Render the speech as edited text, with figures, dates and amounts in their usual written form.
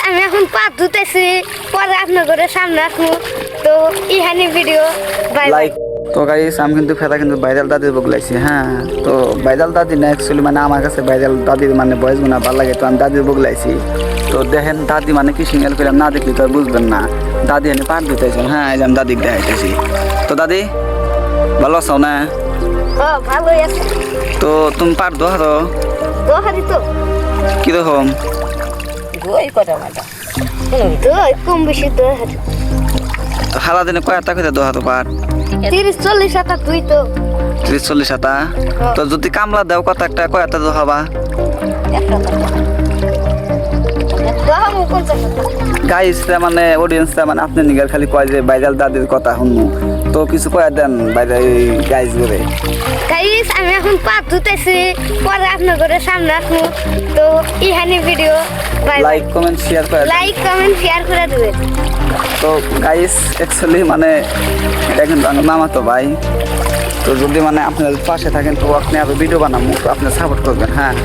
আমি এখন পাত ধুতেছি, পরে আপনাদের সামনে আসবো। তো ইহানি ভিডিও বাই বাই। তো গাইস আমি কিন্তু ফেতা কিন্তু বাইদাল দাদির বগলাইছি। হ্যাঁ, তো বাইদাল দাদি না অ্যাকচুয়ালি মানে আমার কাছে বাইদাল দাদির মানে বয়স গুণা ভালো লাগে, তো আমি দাদির বগলাইছি। তো দেখেন দাদি মানে কি সিঙ্গেল করলাম না দেখি তো আর বুঝবেন না। দাদি এনে পাট দিতেছেন। হ্যাঁ, এই যে আমি দাদিকে দেখাইতেছি। তো দাদি ভালো আছো না? ও ভালোই আছে। তো তুমি পাট ধরো দোহারি তো কিরকম? দই কত মাটা দই কম বেশি দোহারি সারা দিনে কয়টা করে দোহাতো পাট? 30-40 টাকা তুই তো 30-40 টাকা। তো যদি কামলা দাও কত একটা কয়টা দোহাবা? দোহামু 50 টাকা। গাইসরা মানে অডিয়েন্সরা মানে আপনি নিগার খালি কয় যে বাইদাল দাদির কথা শুনু, তো কিছু কয়ে দেন বাইদাল গাইস করে। গাইস আমি এখন পাত ধুতেছি, পরে আপনাদের সামনে আসবো। তো ইহানি video bye bye. Like comment share করে দেন। লাইক কমেন্ট শেয়ার করে দিবেন। তো গাইস অ্যাকচুয়ালি মানে এটা কিন্তু আমার মামাতো ভাই। তো যদি মানে আপনার পাশে থাকেন তো আপনি আরো ভিডিও বানাবো, তো আপনি সাপোর্ট করবেন। হ্যাঁ।